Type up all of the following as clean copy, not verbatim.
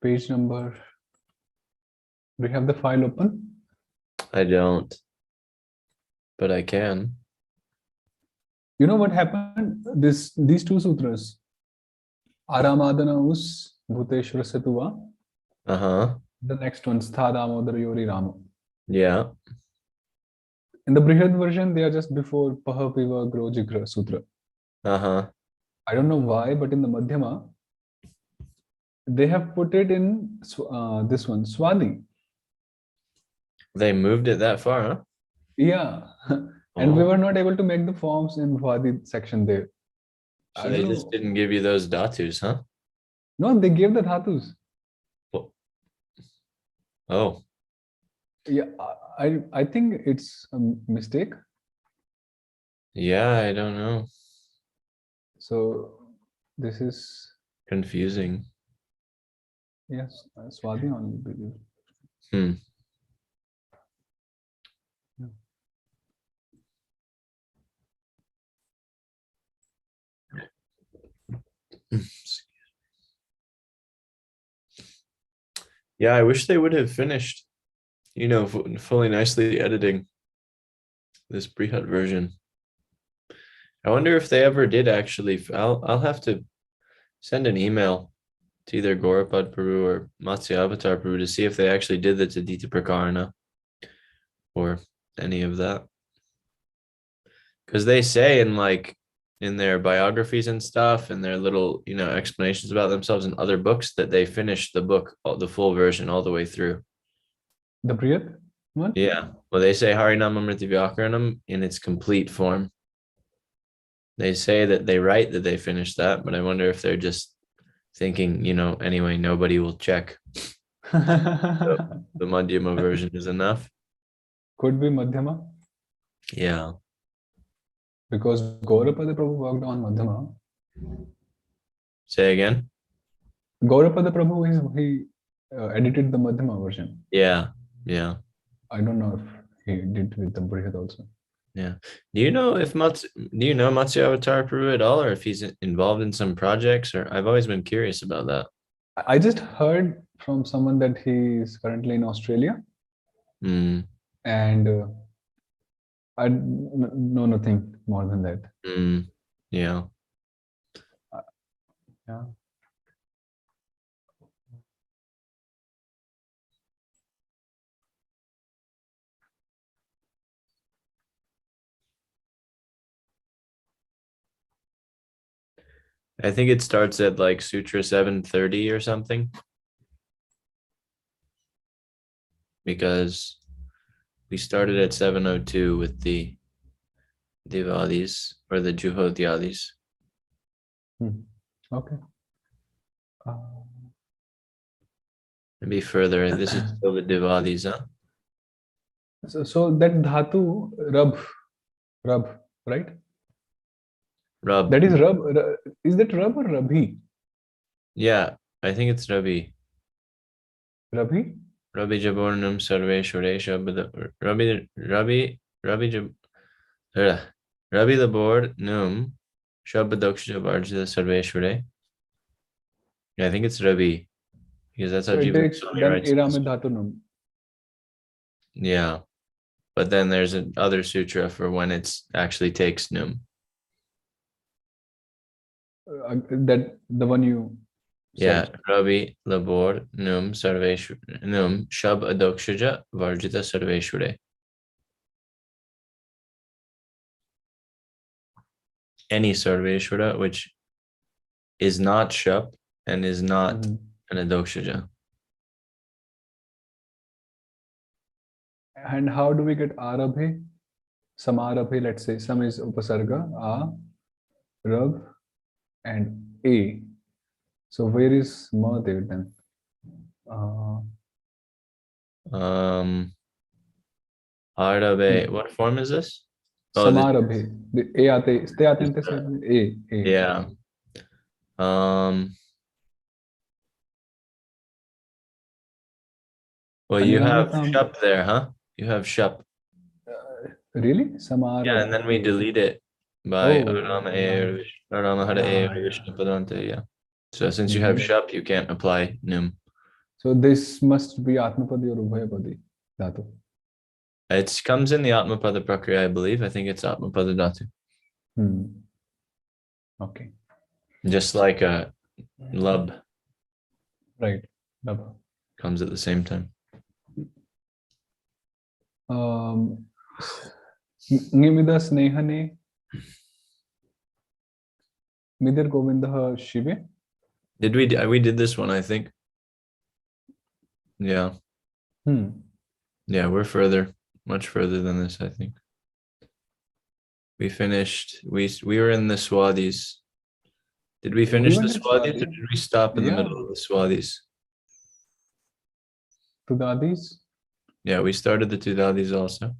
Page number. Do you have the file open? I don't, but I can. You know what happened? These two sutras. Aramadana us bhuteshwara setuva. The next one, Stha Damodara Yori Rama. Yeah. In the Brihad version, they are just before Paha Piva Gro Jigra Sutra. I don't know why, but in the Madhyama, they have put it in this one, Swadi. They moved it that far, huh? Yeah. And we were not able to make the forms in Swadi section there. So they just didn't give you those dhatus, huh? No, they gave the dhatus. Oh. Yeah, I think it's a mistake. Yeah, I don't know. So this is confusing. Yes, Swadi only. Yeah, I wish they would have finished, fully nicely editing this Brihad version. I wonder if they ever did actually. I'll have to send an email to either Gaurapad Prabhu or Matsya Avatar Prabhu to see if they actually did the Tadita Prakarana or any of that. Because they say in their biographies and stuff and their little, explanations about themselves in other books that they finished the book, the full version all the way through. The Brihad one? Yeah. Well, they say Harinamamriti Vyakaranam in its complete form. They say that they write that they finished that, but I wonder if they're just thinking, anyway, nobody will check. So the Madhyama version is enough. Could be Madhyama. Yeah. Because Gaurapada Prabhu worked on Madhyama. Say again? Gaurapada Prabhu, he edited the Madhyama version. Yeah. I don't know if he did with the Brihad also. Yeah. Do you know Matsya Avatar Prabhu at all, or if he's involved in some projects? Or I've always been curious about that. I just heard from someone that he is currently in Australia. And I know nothing more than that. Yeah. Yeah. I think it starts at Sutra 730 or something. Because we started at 702 with the Divadis or the Juhodyadis. Okay. Maybe further. This is still the Divadis, huh? So that dhatu, rab, right? Rab. That is rab. Is that rab or rabhi? Yeah, I think it's Rabi. Rabhi? Rabi Jabornum Sarveshware Rabi Labor Num Shabadoksha Varjita Sarveshware. Yeah, I think it's Rabi. Because that's how Jiva writes. Yeah. But then there's another sutra for when it's actually takes num. That the one you said. Yeah, Rabi Labor Num Sarveshware Num Shab Adokshaja Varjita Sarveshware. Any Sarveshwara which is not Shab and is not an Adokshaja. And how do we get Arabhe? Samarabhe, let's say. Some is Upasarga, A, Rab, and A. So where is Ma there then? Arabhe, what form is this? Samarabhe. The A ate, stay atente A. Yeah. Well, you have Shup there, huh? You have Shup. Really? Samara. Yeah, and then we delete it by Arama Hara Vishnu Padante, yeah. So since you have shap, you can't apply num. So this must be Atmapadi or Ubhayapadi dhatu. It comes in the Atmapada Prakriya, I believe. I think it's Atmapada dhatu. Okay. Just like a lab. Right. Lab. Comes at the same time. Ngimida snehane Midir Govindaha Shive. Did we did this one, I think. Yeah. Yeah, we're much further than this, I think. We finished, we were in the Swadhis. Did we finish the Swadhis or did we stop in the middle of the Swadhis? Tudadis? Yeah, we started the Tudadis also.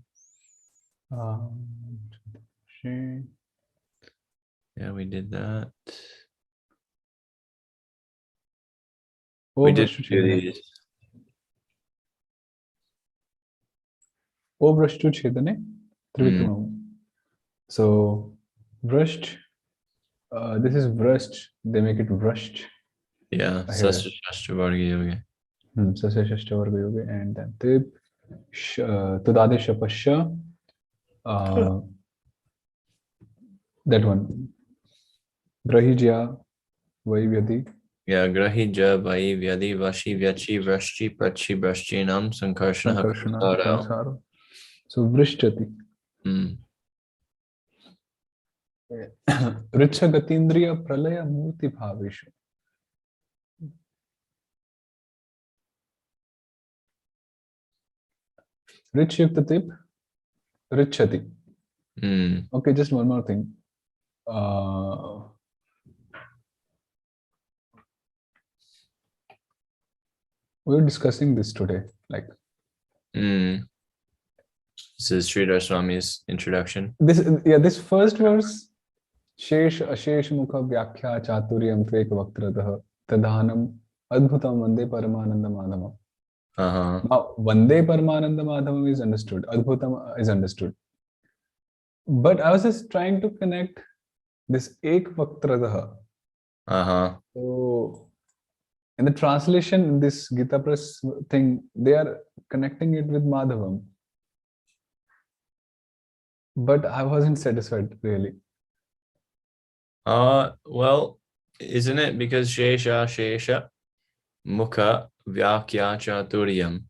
Yeah, we did that. We did do these. Obrashtu Chedane Trivikrama. So Vrasht, this is Vrasht, they make it Vrasht. Yeah, Sasya Shashtra Varga Yoga. Sasya Shashtra Varga Yoga, and then Tib, Tudade Shapasya, that one. Grahijya, Vaivyadi. Yeah, Grahija, Vai, Vyadi, Vashi, Vyachi, Vrashchi, Prachi, Vrashchinam, Sankarshana, Hakarasaro. So Vrishchati. Richa Gatindriya Pralaya Murti Bhavishu. Rich Yukta Tip, Richati. Okay, just one more thing. We were discussing this today, like. This is Sridhar Swami's introduction. This first verse, Shesh Ashesh Mukha Vyakhya Chaturyam Tvek Vaktrataha Tadhanam Adbhutam Vande Paramananda Madhava. Now, Vande Paramananda Madhava is understood, Adbhutam is understood. But I was just trying to connect this Ek Vaktrataha. So, in the translation, in this Gita Press thing, they are connecting it with Madhavam. But I wasn't satisfied, really. Well, isn't it because Shesha Mukha Vyakya Chaturyam?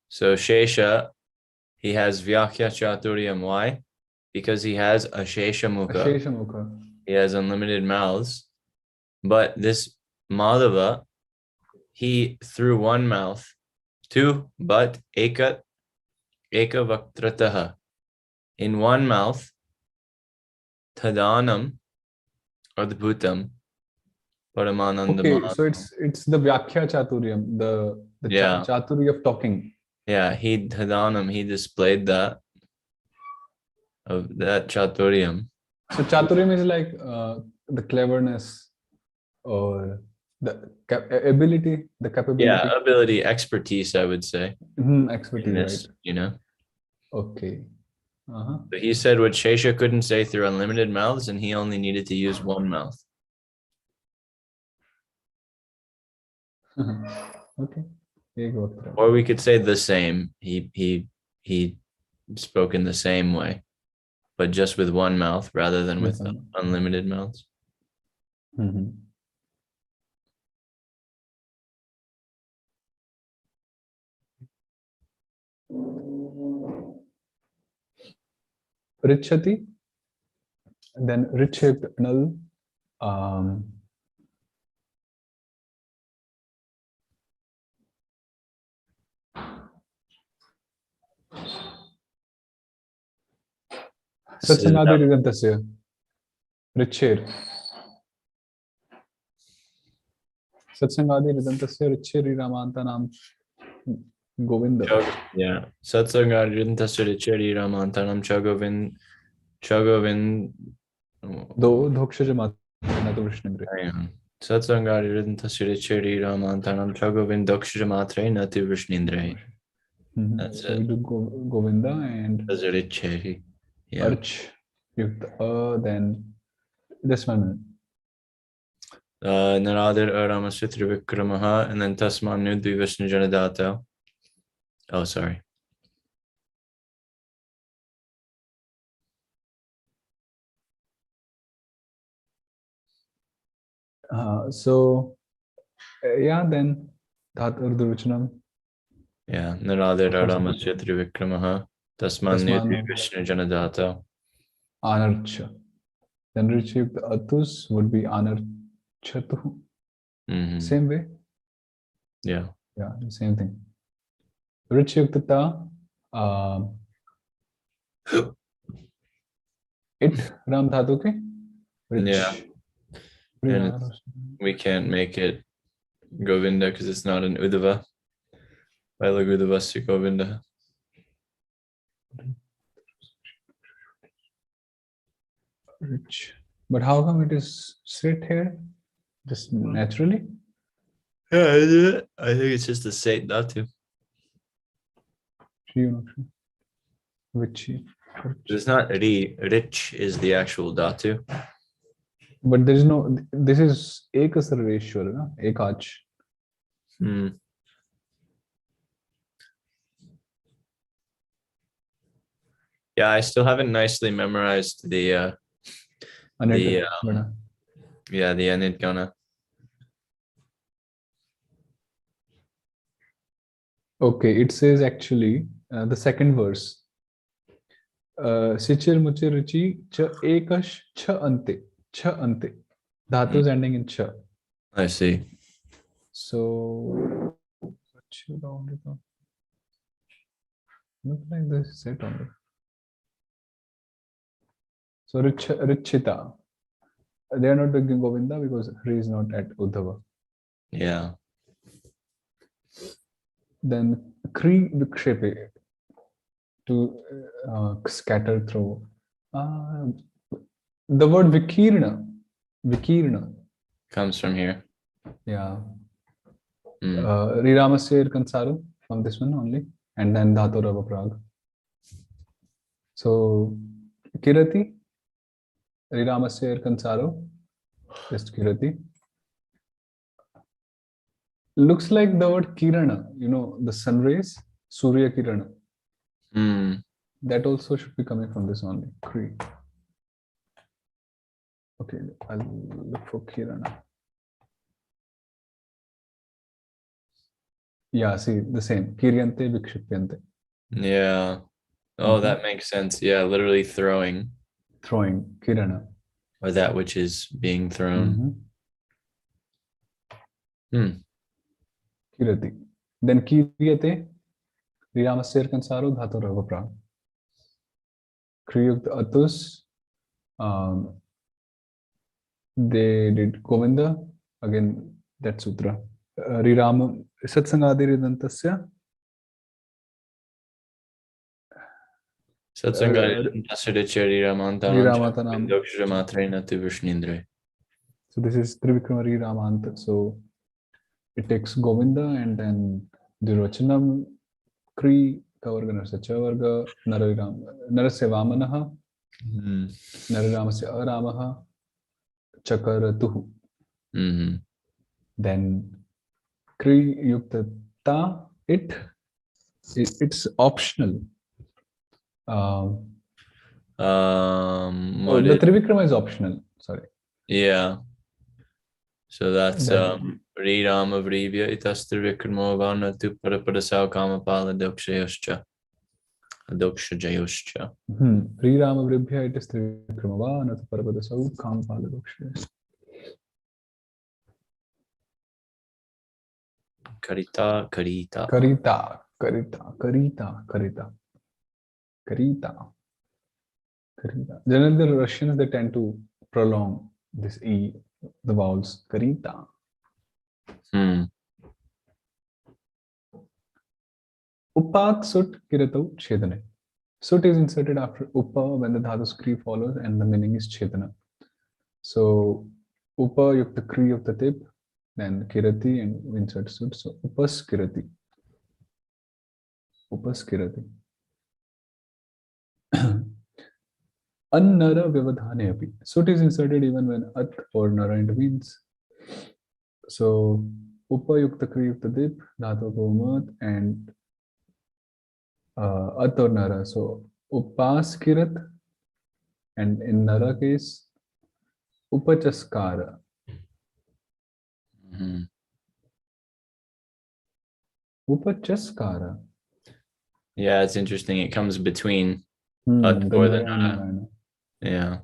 So Shesha, he has Vyakya Chaturyam. Why? Because he has a Shesha Mukha. He has unlimited mouths. But this Madhava, he through one mouth, but Eka Vaktrataha. In one mouth, Tadhanam Adbhutam Paramananda. Okay, so it's the Vyakya Chaturyam, the Chaturya of talking. Yeah, he displayed that Chaturyam. So Chaturyam is like the cleverness or the ability, the capability. Yeah, ability, expertise, I would say. Expertise, right? You know. Okay. But he said what Shesha couldn't say through unlimited mouths, and he only needed to use one mouth. Okay. Or we could say the same. He spoke in the same way, but just with one mouth rather than with unlimited mouths. Richati, and then Richik Null. Satsangadi Rigantasya. Richer. Satsangadi Rigantasya Richeri Ramantanam Govinda. Yeah. Satsangadi Rigantasya Richeri Ramantanam Chagovin. Do Dhokshaja Matana Vishnindra. Satsangadi Rigantasya Richeri Ramantanam Chagovin Dhokshaja Matre Nati Vishnindra. That's so we do Govinda and Richeri. Arch. Then just 1 minute. Naradir Aramasya Trivikramaha, and then Tasmanu Dvivishnu Janadato. Oh, sorry. So, yeah, then Dhatur Durvachanam. Yeah, Naradir Aramasya Trivikramaha, Tasmanu Dvivishnu Janadato. Anarcha. Then Richyukta Atus would be Anarchatu. Same way? Yeah. Yeah, same thing. Richyukta Ta. It Ram Dhatu ke? Rich. Yeah. And we can't make it Govinda because it's not an Udava. Vailagudavasya Govinda. Rich. But how come it is straight here? Just naturally? Yeah, I think it's just a Sate Dhatu. Which? It's not Ri. Rich is the actual Dhatu. But there is no, this is Ekasarveshwara, no? Ekach. Yeah, I still haven't nicely memorized the Anid Gana. Okay, it says actually the second verse. Sichir muchir ruchi cha ekash cha ante. Cha ante. Dhatu is ending in cha. I see. So look like this is it only. So Richita. They are not doing Govinda because Hari is not at Uddhava. Yeah. Then Kri Vikshepe, to scatter through. The word Vikirna comes from here. Yeah. Riramasya Kansaru from this one only, and then Dhatu Rava Prag. So Kirati, Riramasya Kansaru, just Kirati. Looks like the word Kirana, the sun rays, Surya Kirana. That also should be coming from this only. Kri. Okay, I'll look for Kirana. Yeah, see, the same. Kiryante Vikshipyante. Yeah. Oh, that makes sense. Yeah, literally throwing. Throwing, Kirana. Or that which is being thrown. Kirati. Then Kiryate, Riramasya Kansaro, Dhatu Rava Prag. Kriyukt Atus, they did Govinda, again that sutra. Rirama Satsangadiridantasya. So this is Trivikramari Ramanta. So it takes Govinda and then Durvachanam, Kri, Kavarga Narsacha Varga, Narasya Vamanaha, Nararamasya Aramaha, Chakaratuhu. Then Kri Yukta Ta, it's optional. The Trivikrama is optional, sorry. Yeah. So that's Rirama Vrivya itas Trivikrama Vana tu Parapadasau Kamapala Dokshayoscha. Dokshajayoscha. Rirama Vrivya itas Trivikrama Vana tu Parapadasau Kamapala Dokshayoscha. Karita. Generally, the Russians, they tend to prolong this E, the vowels. Karita. Upat sut kiratau chedane. Sut is inserted after upa when the dhatu kri follows and the meaning is chedana. So upa yukta kri of the tip, then kirati and we insert sut. So upas kirati. Annara vyavadhane api. Sut is inserted even when at or nara intervenes. So upayukta kriyukta dip, dhatu komat, and at or nara. So upas kirat, and in nara case upachaskara. Mhm. Upachaskara. Yeah, it's interesting. It comes between at The or the Nara and nara. Narayana. Yeah.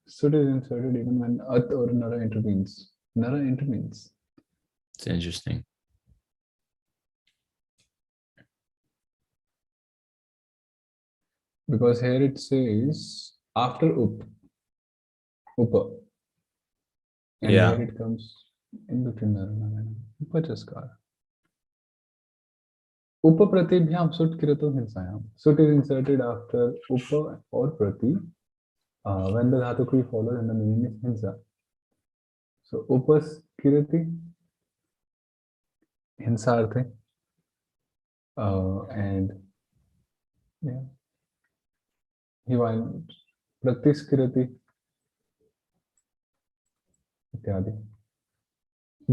So it is inserted even when at or nara intervenes. Nara intervenes. It's interesting. Because here it says after upa. And Yeah. here it comes in between nara and narayana. Upachaskara. Upa pratibhyam sut kirato hinsayam. Sut is inserted after upa or prati when the dhatu kri follows and the meaning is hinsa. So upas kirati हिंसार्थे and yeah, he will प्रतिस्कृति इत्यादि.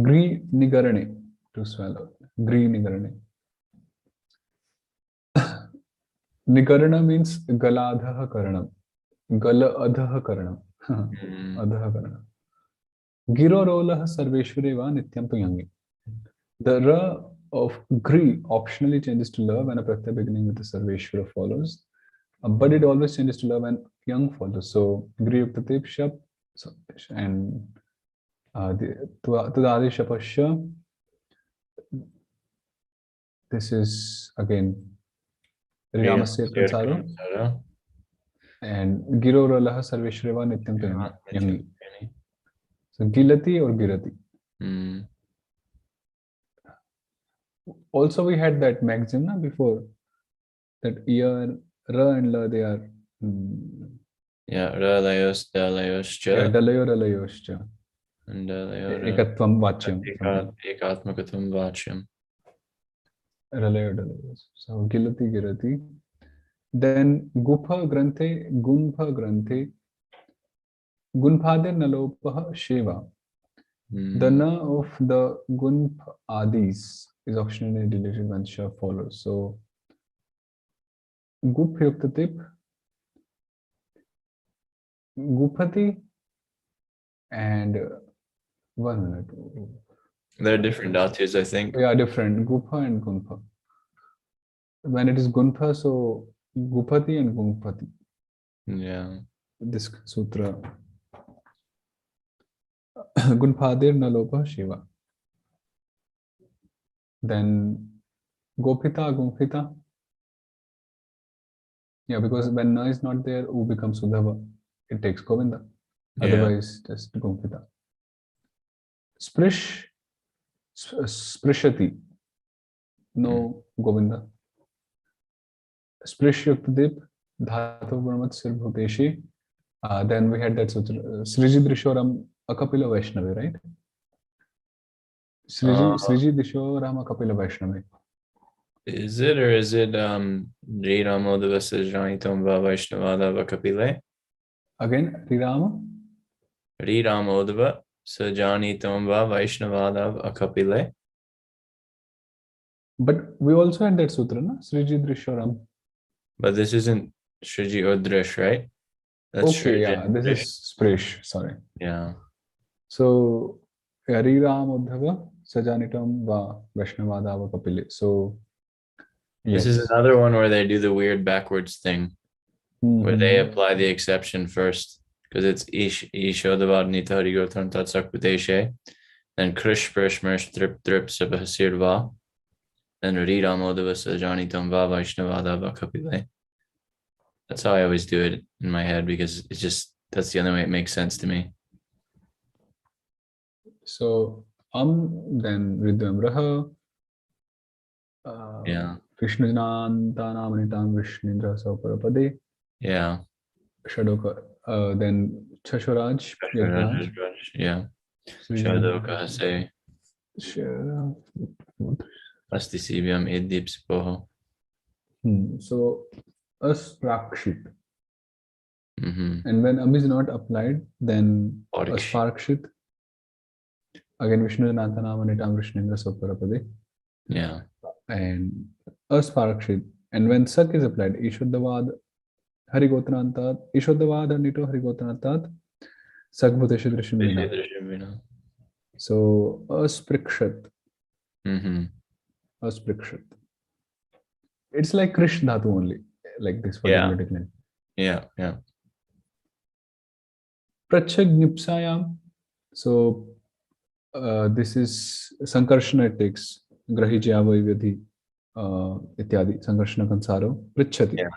Gri nigarane, to swallow. Gri nigarane. Nigarana means galadhaha karanam. Gala adhaha karanam. Adhaha karanam. Giro rolah sarveshware va nityam tu yangi. The ra of gri optionally changes to la when a pratyaya beginning with the sarveshwara follows, but it always changes to la when yang follows. So gri yuktatip shap and tudadi shapasya. This is again Riyamasya Kansaro and Giro Ralaha Sarveshwara Nityam tu yangi. So Gilati or Girati. Also, we had that maxim na, before that ear, ra and la, they are. Yeah, ralayos, dalayoscha. Yeah, dalayo ralayoscha. And dalayo. Ekatvam vachyam. Ekatmakatam vachyam. Ralayo dalayos. So Gilati, Girati. Then Gupha Granthe, Gunpha Granthe, Gunphade Nalopaha Sheva. The na of the Gunph Adis is optionally deleted when Sha follows. So Gup Yuktatip, Gupati, and 1 minute. They're different dhatus, I think. Yeah, different. Gupha and Gunpha. When it is Gunpha, so Gupati and Gunpati. Yeah. This sutra. Gunpadir Nalopa Shiva. Then Gopita, Gumphita. Yeah, because when na is not there, U becomes Sudhava. It takes Govinda. Otherwise, just Gumphita. Sprish, Sprishati. No Govinda. Sprish Yuktadip, Dhatu Brahmat Sir Bhuteshi. Then we had that sutra. Sriji Drishoram Akapila Vaishnavi, right? Sriji Drishoram Akapila Vaishnavi. Is it or is it Riramodava Sajanitam Va Vaishnavada Vakapile? Again, Rirama? Riramodava Sajanitam Va Vaishnavada Akapile. But we also had that sutra, na? Sriji Drishoram. But this isn't Shriji or Drish, right? That's okay, yeah, this is Sprish, sorry. Yeah. So, Riramodava Sajanitam Va Vaishnavada Vakapile. So, yes. This is another one where they do the weird backwards thing, where they apply the exception first, because it's Ishodavad Nita Harigotam Tatsakputeshe, then Krish Prish Mersh Drip Drip Sabahasirva, then Riramodava Sajanitam Va Vaishnavada Vakapile. That's how I always do it in my head, because it's just, that's the only way it makes sense to me. So, then Ridvamraha. Yeah. Krishnajnantanamanitam Vishnindra Sauparapade. Yeah. Shadoka. Then Chashuraj. Yeah. Shadoka Hase. Asti Sivyam Edip. So, Asprakshit. And when am is not applied, then asparkshit. Again, Vishnu Janantanam Anitam Vishnendra Soparapade. Yeah. And asparkshit. And when sak is applied, Ishodavad Harigotrantat, Ishodavad Nito Harigotrantat, Sakbhutesha Drishim. So asprikshat. Asprikshat. It's like Krish Dhatu only, like this particular technique. Yeah. Prachagnipsayam. So this is Sankarshana, it takes Grahijya Vaivyadhi Ityadi, Sankarshana Kansaro, Prichati. Yeah.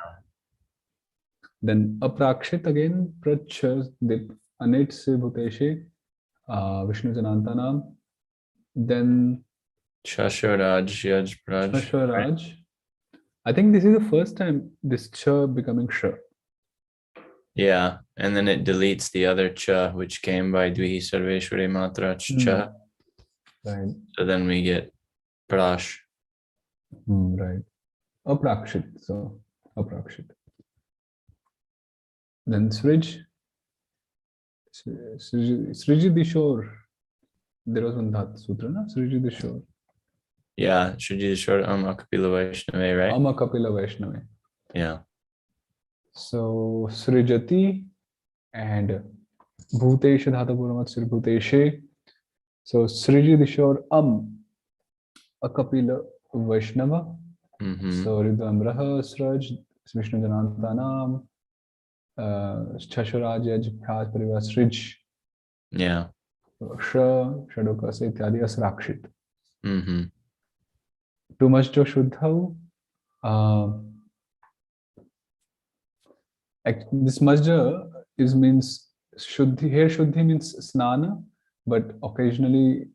Then Aprakshit again, Prachas Dip Anit Se Bhuteshe, Vishnu Janantanam. Then Shashwaraj, Yaj Praj. Shashwaraj. I think this is the first time this Cha becoming Sha. Yeah, and then it deletes the other Cha, which came by Dvihi Sarveshwari Matra Cha. Right. So then we get Prash. Right. Aprakshit. So Aprakshit. Then Srij. Sriji Dishor. There was one Dhat Sutra, na? Sriji Dishor. Yeah, Sriji Dishor Kapila Vaishnave, right? Kapila Vaishnave. Yeah. So Srijati and Bhutesha Dhatu Puramat Sri Bhuteshe. So Sriji Dishor Akapila Vaishnava. So Ridamraha Sraj Vishnu Janantanam Shashwaraj Yaj Praj Parivar Srij. Yeah. Shadoka Se Ityadi Asrakshit. Too much Jo Shuddha. This Majja means Shuddhi. Here Shuddhi means Snana, but occasionally,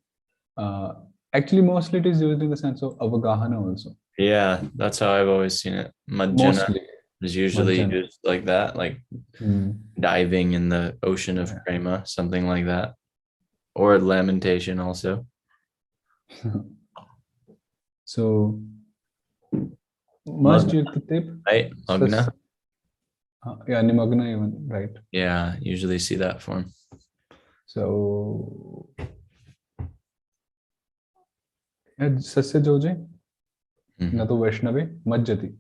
actually mostly it is used in the sense of Avagahana also. Yeah, that's how I've always seen it. Majjana is usually used like that, like diving in the ocean of prema, something like that. Or lamentation also. So, Majj Tip. Right, Agna. Yeah, Nimagna even, right. Yeah, usually see that form. So, Sasya Joje, Nato Vaishnave, Majjati.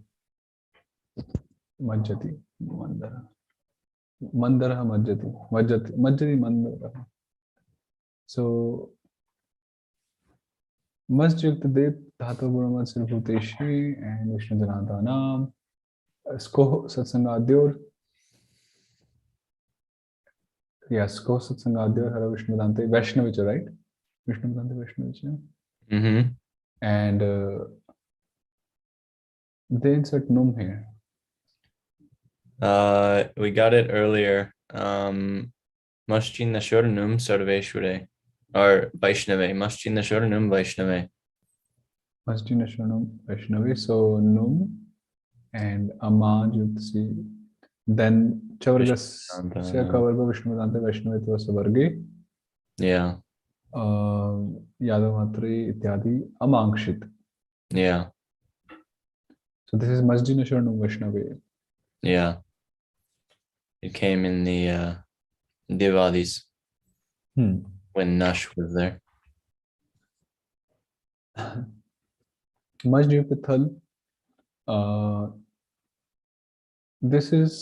Majjati, Mandara. Mandara Majjati. Majjati Mandara. So, Masjid Dev, Dhatu Puramat Sri Bhuteshi, and Vishnu Janantanam. Skoh Satsangadyor. Yes, Skoh Satsangadyor, Hara Vishnu Dante, Vaishnavicha, right? Vishnu Dante Vaishnavicha. And they insert Num here. We got it earlier. Maschin Nashornum Sarveshware. Or Vaishnave. Maschin Nashornum Vaishnave. Maschin Nashornum Vaishnave. So Num. And Amaj Yutsi. Then Chavargas Kavarga Vishnu Dante Vaishnavetva Savarge. Yeah. Yadamatri Ityadi Amangshit. Yeah. So this is Masjid Nashornum Vaishnave. Yeah. It came in the Divadis when Nash was there. Masjid Pithal. This is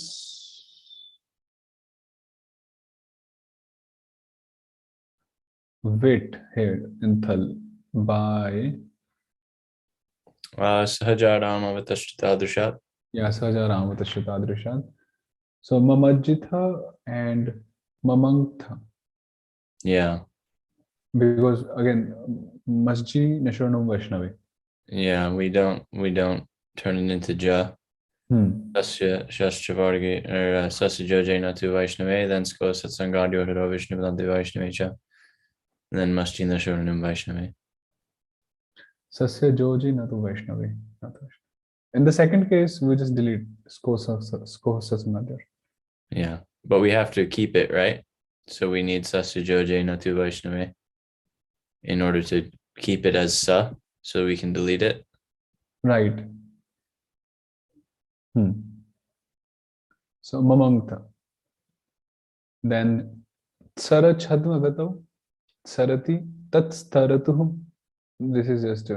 wait here in Thal by Sahajarama Vatashtadrishat. Yeah, Sahajarama Vatashtadrishat. So Mamajitha and Mamangtha. Yeah. Because again, Masjid Nashornum Vaishnavi. Yeah, we don't turn it into Ja. Sasya Shashchavargi or Sasya Jojena to Vaishnave, then Sko Satsangadyo Haro Vishnuvedanta Vaishnave Cha. And then Masjid Nashornum Vaishnave. Sasya Jojena to Vaishnave. In the second case, we just delete Sko Satsangadyo. Yeah, but we have to keep it, right? So we need Sasya Jojena to Vaishnave in order to keep it as Sa, so we can delete it. Right. So Mamangta. Then Sara Chhadma Gatau, Sarati, Tat Staratuhum. This is just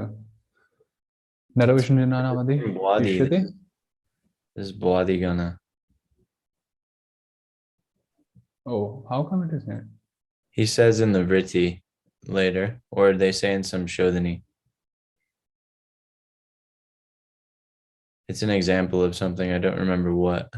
Naravishnu Nanamadi. Bwadi. Tishyate. This is Bwadi Gana. Oh, how come it is here? He says in the Vritti later, or they say in some Shodhani. It's an example of something. I don't remember what.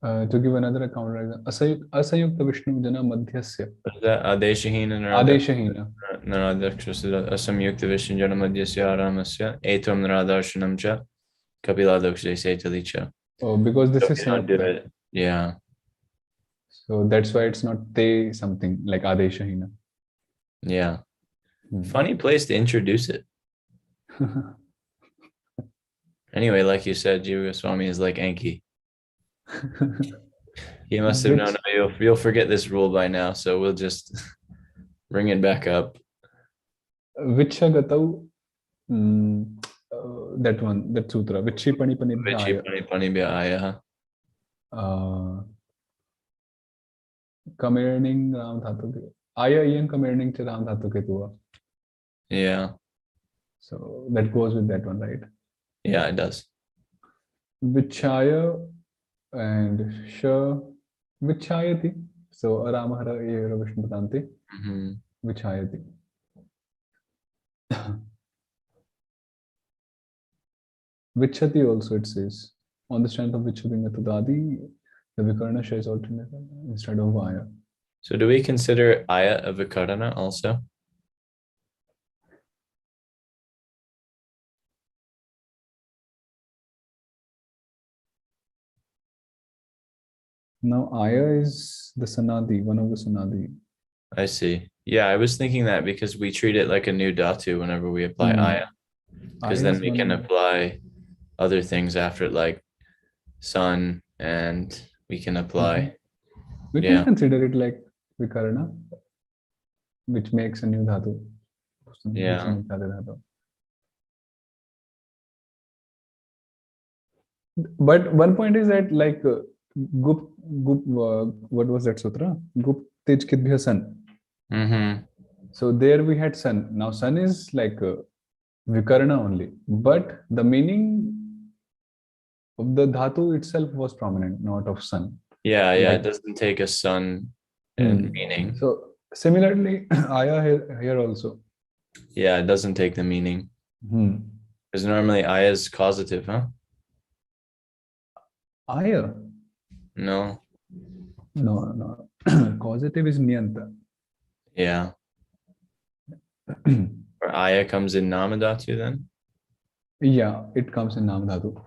To give another account, Asayukta Vishnu Jana Madhyasya. Is that Adeshahina Adeshahina. Naradakshasya Asamyukta Vishnu Jana Madhyasya Aramasya Etvam Naradarshanam Cha Kapiladokshe Setalicha. Oh, because this is Samyukta. Yeah. So that's why it's not te something like Adeshahina. Yeah. Funny place to introduce it. Anyway, like you said, Jiva Goswami is like Enki. He must have known you'll forget this rule by now, so we'll just bring it back up. Vichagatau, that one, that sutra. Vichipani Panibhyaya. Kamerning Ram Dhatu. Aya Ian Kamerning to Ram Dhatu Ketua. Yeah. So that goes with that one, right? Yeah, it does. Vichaya and Sha Vichayati. So Aramahara Vishnu Patanti. Vichayati. Vichati also it says. On the strength of Vichati Metadadi, the Vikarna shares alternate instead of Vaya. So do we consider Aya a Vikarana also? Now Aya is the Sanadi, one of the Sanadi. I see. Yeah, I was thinking that because we treat it like a new Dhatu whenever we apply Aya. Because then we can apply other things after it, like sun, and we can apply. We can consider it like Vikarana, which makes a new Dhatu. Yeah. But one point is that like what was that sutra? Gup tej kidbhya san. So there we had sun. Now sun is like Vikarana only, but the meaning of the dhatu itself was prominent, not of sun. Yeah, it doesn't take a sun in meaning. So similarly, Aya here also. Yeah, it doesn't take the meaning. Because normally Aya is causative, huh? Aya? No. Causative is Niyanta. Yeah. Or Aya comes in Namadhatu then? Yeah, it comes in Namadhatu.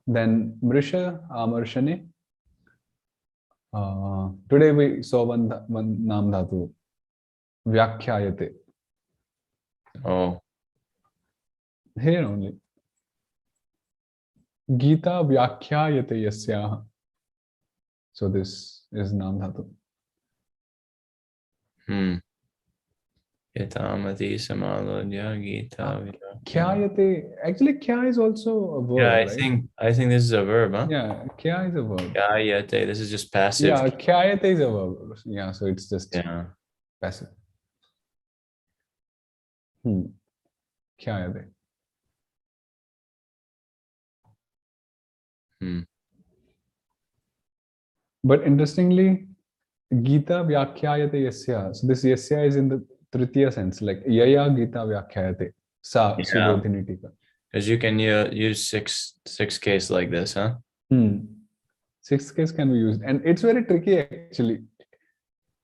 Then Mrisha Amarshane. Today we saw one Namdhatu. Vyakhyayate. Oh. Here only. Gita Vyakhyayate Yasyaha. So this is Namdhatu. Yatamati Samalodya Gita. Khyayate. Actually, kya is also a verb. Yeah, right? I think this is a verb, huh? Yeah, kya is a verb. Khyayate. This is just passive. Yeah, khyayate is a verb. Yeah, so it's just passive. Khyayate. But interestingly, Gita Vyakhyayate Yasya. So this Yasya is in the Tritiya sense, like Yaya Gita Vyakhyayate. Sa Subodhini Tika. Because you can use six case like this, huh? Sixth case can be used. And it's very tricky actually.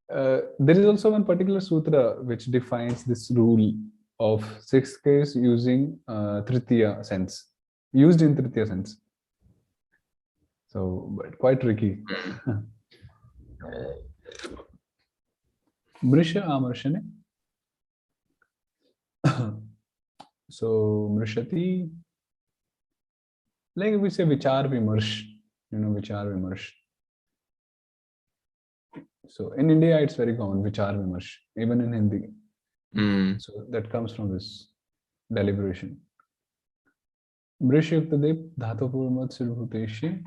There is also one particular sutra which defines this rule of sixth case using Tritiya sense. Used in Tritiya sense. So, but quite tricky. Mrisha Amarshane. So, Mrishati, like we say Vichar Vimarsh, Vichar Vimarsh. So in India, it's very common, vichar vimarsh, even in Hindi. Mm. So that comes from this deliberation. Brishyuktadip dhatapurmat sirvhuteshi.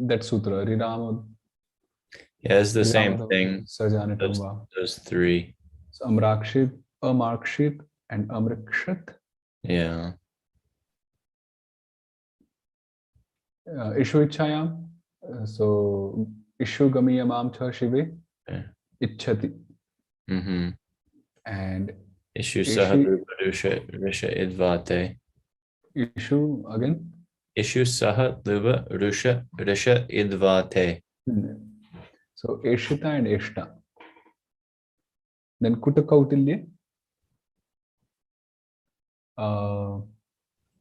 That sutra, Rirama. Yeah, it's the same thing. Those three. So Amrakshit, Amarkshit, and Amrikshat. Yeah. Ishu Ichayam. So Ishu Gamiyamam Cha Shive. Ichhati. Mm-hmm. And Ishu Saha Risha Idvate. Ishu again. Ishu Saha Luba Risha Idvate. So Eshita and Eshta. Then Kuta Kautilya.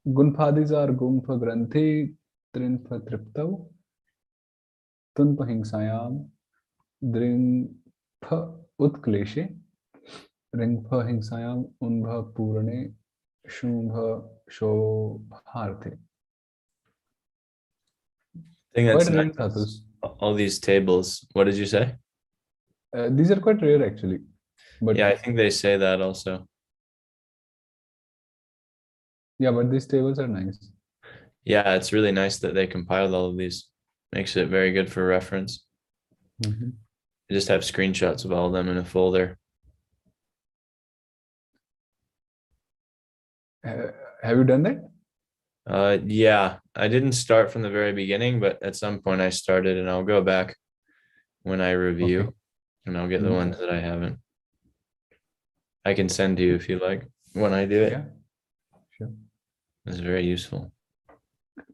Gunphadis are Gumpha Granthi, Trinpha Triptav, Tunpa Hingsayam, Dringpha Utkleshe, Ringpha Hingsayam, Unbha Purane, Shumbha Shobharthe. I think that's nice. All these tables. What did you say? These are quite rare actually. But yeah, I think they say that also. Yeah, but these tables are nice. Yeah, it's really nice that they compiled all of these. Makes it very good for reference. Mm-hmm. I just have screenshots of all of them in a folder. Have you done that? Yeah, I didn't start from the very beginning, but at some point I started, and I'll go back when I review, and I'll get the ones that I haven't. I can send to you if you like when I do it. Yeah, sure. It's very useful.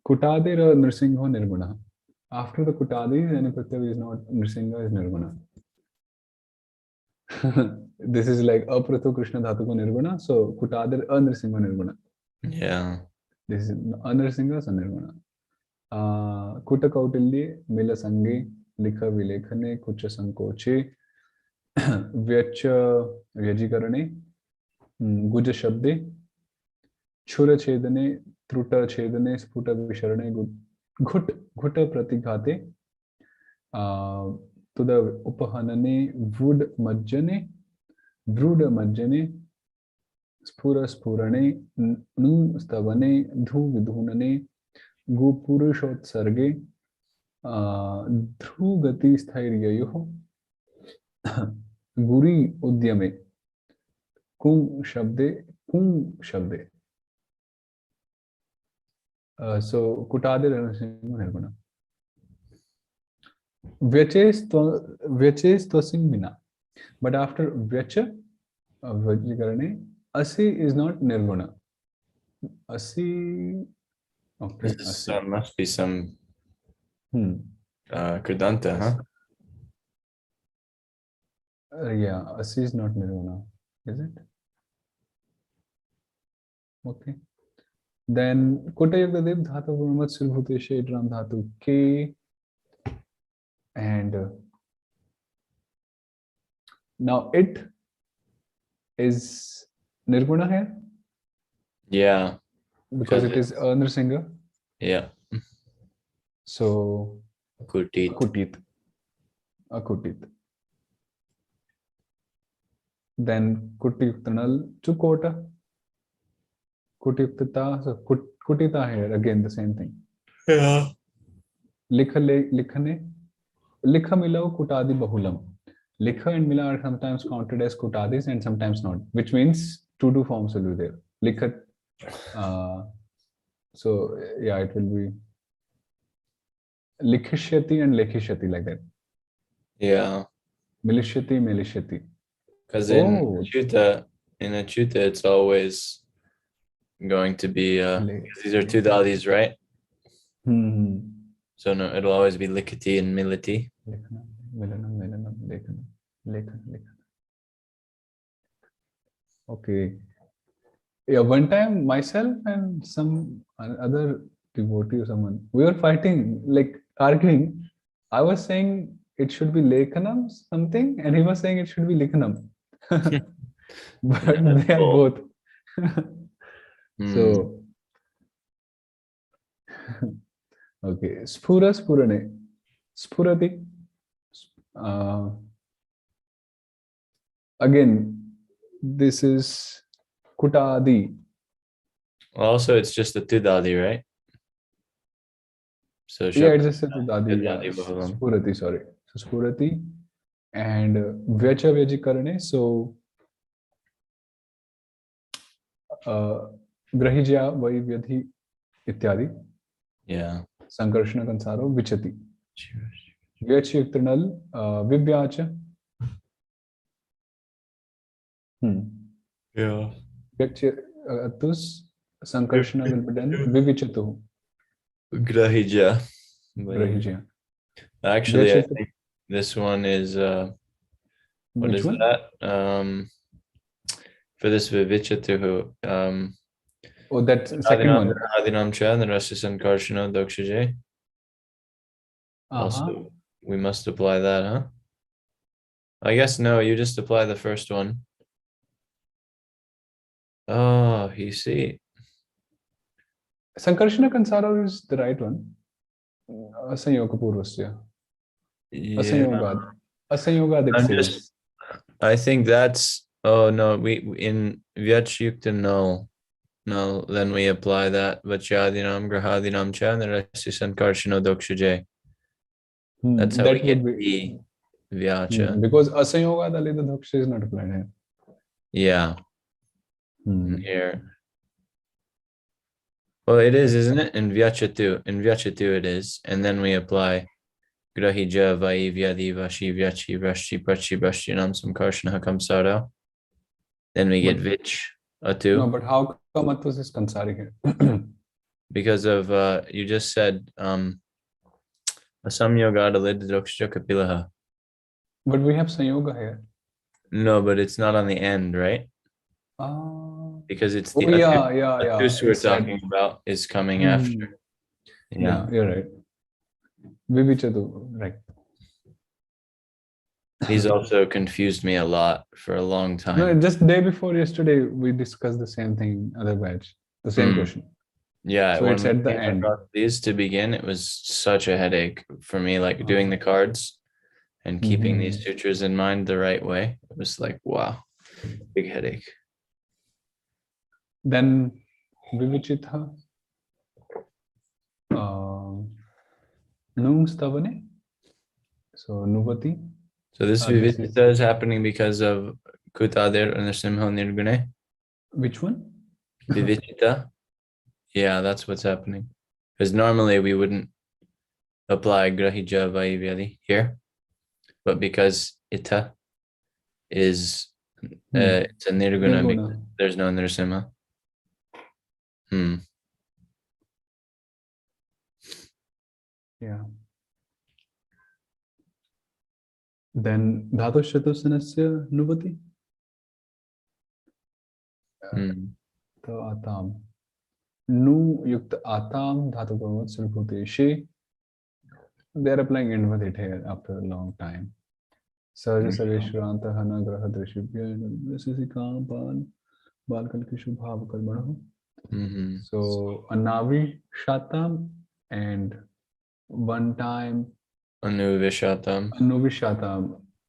Kutadira Nirsingho Nirguna. After the Kutadis, any Pratyav is not Nirsingha, is Nirguna. This is like Apratho Krishna Dhatuko Nirguna, so Kutadir Anirsingha Nirguna. Yeah. This is Anirsingha, so Nirguna. Kuta Kautilye, Mila Sange, Likha Vilekhane, Kucha Sankoche, Vyacha Vyajikarane, Guja Shabde, Chura Chedane, Truta Chedane, Sputa Visharane, Ghuta Pratighate, to the Upahanane, Vud Majjane, Vruda Majjane, Spura Spurane, Nu Stavane, Dhu Vidhunane, Gu Purushot Sarge, Dhru Gati Sthairyayo, Guri Udyame, Kung Shabde. So Kutadir Nirguna. Vyaches Twasing Mina. But after Vyacha, Vyajikarane, Asi is not Nirguna. Asi. Okay. Asi. Must be some Kridanta, huh? Yeah, Asi is not Nirguna. Is it? Okay. Then Kutayagdadev Dhatu Brahmat Silbhuteshe Idram Dhatu K. And now it is Nirguna here? Yeah. Because it is a Nrsinga? Yeah. So Akutit. Then Kutiyuktanal Chukota. Kutiyuktata. So Kutita here, again the same thing. Yeah. Likhane. Likha Milau Kutadi Bahulam. Likha and Mila are sometimes counted as Kutadis and sometimes not, which means two forms will be there. Likhat. So yeah, it will be Likhishyati and Lekhishyati, like that. Yeah. Milishyati, Melishyati. Because in Achyuta, it's always going to be these are two dadis, right? So no, it'll always be Likati and Militi. Okay. Yeah, one time myself and some other devotee or someone, we were fighting, like arguing. I was saying it should be Lekhanam something, and he was saying it should be Likhanam. But they are both. So, okay. Spura Spurane. Spurati. Uh, again, this is Kutadi. Also, it's just a tudadi, right? So Yeah, it's just a Tudadi. Yeah. Spurati, sorry. So Spurati and Vyacha Vyajikarane. So Grahijya Vai Vyadhi Ityadi. Yeah. Sankarshana Kansaro Vichati. Vyach Yuktranal Vibhyacha. Yeah. Vyach Atus Sankarshana will be done Vivichatu. Grahijya. Grahijya. Actually, I think this one is what Which is one? that? For this Vivichatu, oh, that second one. Adinamcha and the rest is Sankarshana Dokshije. Also, we must apply that, huh? I guess no, you just apply the first one. Oh, you see. Sankarshana Kansaro is the right one. Asanyoga Purvasya. Asanyogad. Asanyogad it says. I think that's, oh no, we in Vyachyukta null. No, then we apply that. Vachadinam, Grahadinam cha, and the rest is Sankarshana Dokshije. That's how that we get the Vyacha. Because Asanyogad Ali the Daksha is not applied here. Yeah. Here. Well, it is, isn't it? In Vyachatu. In Vyachatu it is. And then we apply Grahija, Vai, Vyadi, Vashi, Vyachi, Vashi, Prachi, Vashinam, Samkarshana, Kamsara. Then we get Vich, Atu. No, but how come Atus is Kansari here? Because of, you just said, Asamyogada lid Doksha Kapilaha. But we have Sanyoga here. No, but it's not on the end, right? Because it's the Atus we're talking about is coming after. Yeah, you're right. Vivichadu, right. He's also confused me a lot for a long time. No, just day before yesterday, we discussed the same thing, other batch, the same question. Yeah, so it's at the end. These to begin, it was such a headache for me, like doing the cards and keeping these sutras in mind the right way. It was like, wow, big headache. Then Vivichitha, Nung Stavane, so Nuvati. So this Vivichita is happening because of Kutadir and the Simha Nirgune. Which one? Vivichita. Yeah, that's what's happening. Because normally we wouldn't apply Grahija Vaivyadi here, but because Ita is it's a Nirguna, there's no Nirsimha. Yeah. Then Dhatu Shatusanasya Nuvati. So Atam. Nu Yukta Atam Dhatu Purvat Sulputeshe. They are applying Indvadit here after a long time. Sarja Sarveshwaranta Hana Graha Drishibhya Vasisikam Bal Balkal Kishu Bhav Karmanahu. So Anavi Shatam and one time Anuvishatam.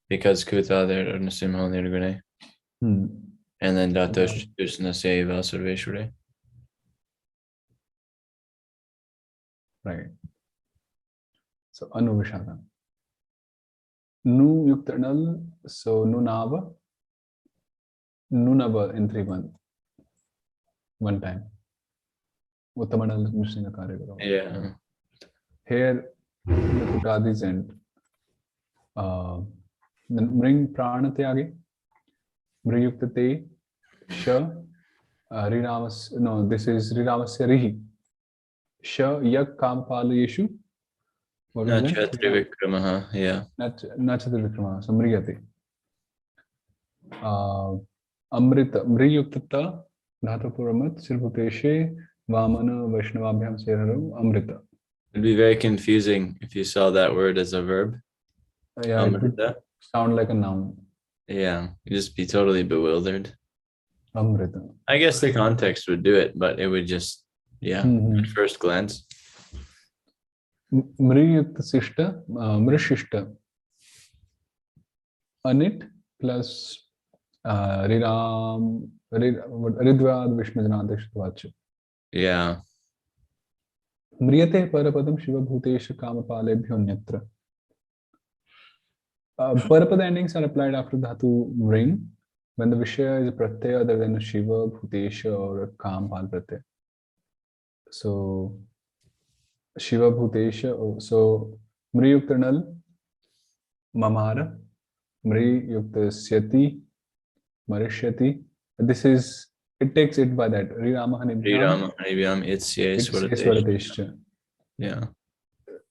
Because Kuta there and Simha Nirgune. And then Datosh Dusna Seva Sarveshware. Right. So Anuvishatam. Nu Yukternal, so Nunava. Nunava in 3-1. One time. Uttamanal missing a karya. Yeah. Here the Kutadis end. Then bring Prana Tyage. Mriyuktate Sha Riramas. No, this is Riramasya Rihi. Sha Yak Kampala Yeshu. What is that? Nachatrivikramaha, yeah. Nachatrivikramaha. So Mriyate. Amrita. Mriyuktata Dhatapuramat Sirputeshe Vamana Vaishnavabhyam Seraram Amrita. It'd be very confusing if you saw that word as a verb. Yeah, Amrita. It would sound like a noun. Yeah, you'd just be totally bewildered. Amrita. I guess the context would do it, but it would just, at first glance. Mriyukta Sishta, Mrishishta. Anit plus Riram, Ridvad Vishnujanadishtvach. Yeah. Mriyate Parapadam Shiva Bhutesh Kamapalebhyo Nyatra. Parapada endings are applied after Dhatu ring when the Vishaya is a pratyaya other than a Shiva, Bhutesha, or a Kampal pratyaya. So, Shiva Bhutesha, so Mriyuktanal, Mamara, Mriyukta Syati, Marishyati. This is, it takes it by that. Riramahanibhyam. It's yes, what it is. Yeah.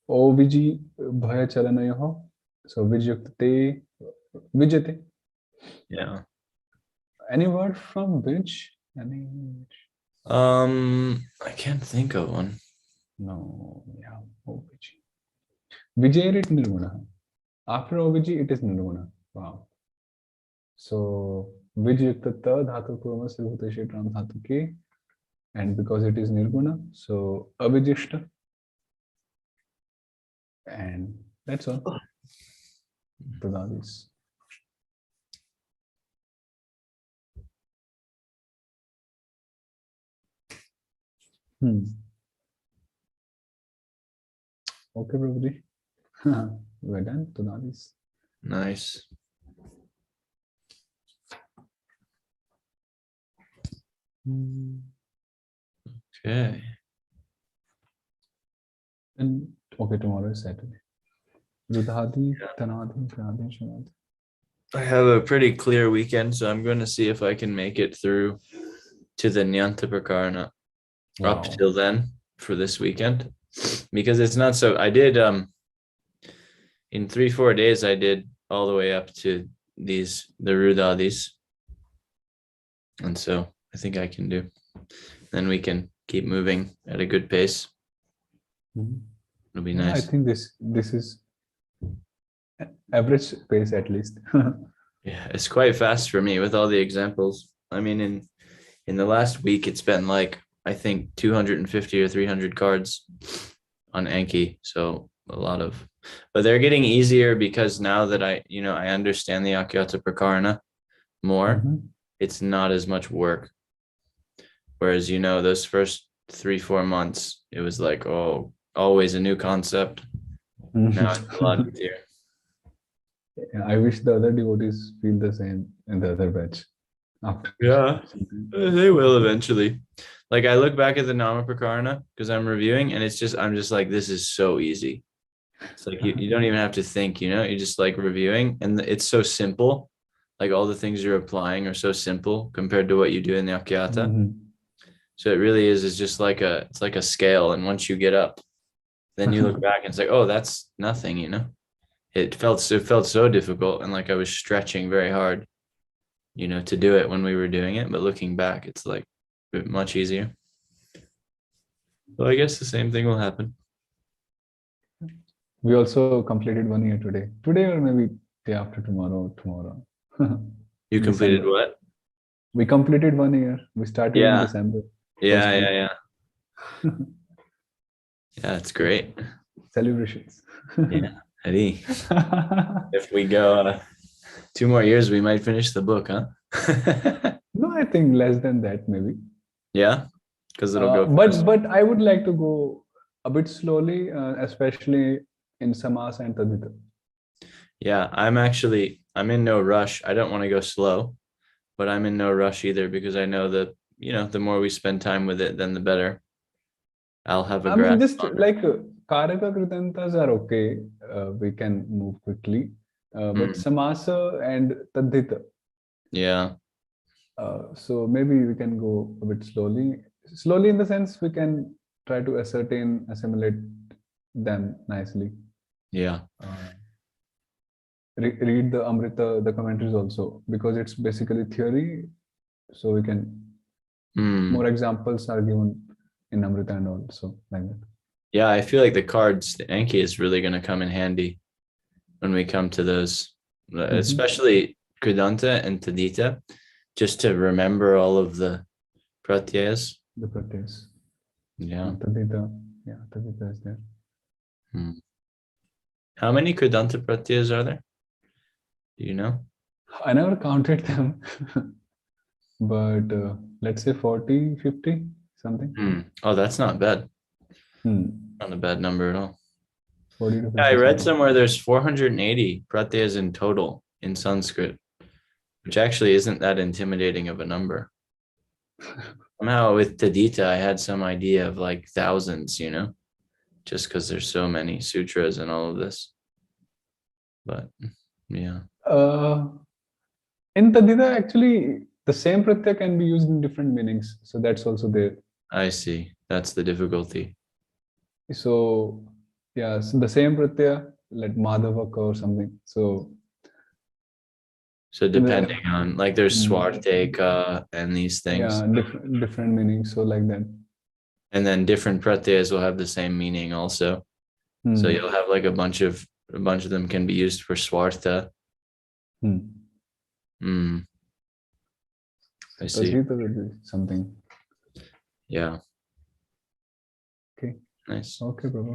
OVG Bhaya Chalanayoho. So Vijyukte, Vijyate. Yeah. Any word from which? Any? I can't think of one. No, yeah, OVG. Vijayrit Nirguna. After OVG, it is Nirguna. Wow. So Vijyukta Dhatu Kurma Sribhuteshit Ram Dhatu Ke. And because it is Nirguna, so Avijishta. And that's all. Tadadis. Okay, Prabhuji. We're done. Tadadis. Nice. Okay. And okay, tomorrow is Saturday. Rudhadi, Tanadi, Pradhi, Shanadi. I have a pretty clear weekend, so I'm going to see if I can make it through to the Nyanta Prakarana up till then for this weekend. Because it's not so, I did, in 3-4 days, I did all the way up to the Rudadis. And so I think I can do. Then we can keep moving at a good pace. It'll be nice. I think this is average pace at least. Yeah, it's quite fast for me with all the examples. I mean, in the last week, it's been like, I think 250 or 300 cards on Anki. So a lot of, but they're getting easier because now that I understand the Akyata Prakarana more, it's not as much work. Whereas, those first 3-4 months, it was like, oh, always a new concept. Now it's a lot easier. Yeah, I wish the other devotees feel the same in the other batch. Yeah, they will eventually. Like I look back at the Nama Prakarana because I'm reviewing, and I'm just like, this is so easy. It's like you don't even have to think, you're just like reviewing, and it's so simple. Like all the things you're applying are so simple compared to what you do in the Akyata. So it really is just like it's like a scale, and once you get up, then you look back and it's like, oh, that's nothing, It felt so difficult, and like I was stretching very hard, to do it when we were doing it. But looking back, it's like much easier. So I guess the same thing will happen. We also completed 1 year today. Today or maybe day after tomorrow. You completed what? We completed 1 year. We started in December. Yeah. Yeah, it's great. Celebrations. Yeah, Eddie. If we go 2 more years, we might finish the book, huh? No, I think less than that, maybe. Yeah, because it'll go. But I would like to go a bit slowly, especially in Samas and Tadita. Yeah, I'm in no rush. I don't want to go slow, but I'm in no rush either because I know that, the more we spend time with it, then the better. I'll have a grasp. I mean, just like Karaka Kritantas are okay. We can move quickly. But Samasa and Tadita. Yeah. So maybe we can go a bit slowly. Slowly in the sense we can try to assimilate them nicely. Yeah. Read the Amrita, the commentaries also, because it's basically theory. So we can, more examples are given in Amrita and all, so like that. Yeah, I feel like the Anki is really going to come in handy when we come to those, especially Kridanta and Tadita, just to remember all of the pratyas. The pratyas. Yeah. Tadita is there. How many Kridanta pratyas are there? Do you know? I never counted them, but let's say 40, 50, something. Oh, that's not bad. Hmm. Not a bad number at all. 40 to 50. Yeah, I read something. somewhere there's 480 pratyas in total in Sanskrit, which actually isn't that intimidating of a number. Somehow with Tadita, I had some idea of like thousands, you know, just because there's so many sutras and all of this. But yeah. In Tadita, actually, the same pratyaya can be used in different meanings. So that's also there. I see. That's the difficulty. So, yeah, so the same pratyaya, like Madhavaka or something. So depending on, like, there's Swarteka and these things. Yeah, different meanings. So like that. And then different pratyas will have the same meaning also. So you'll have like a bunch of them can be used for Swartha. I see. Something. Yeah. Okay. Nice. Okay, Prabhu.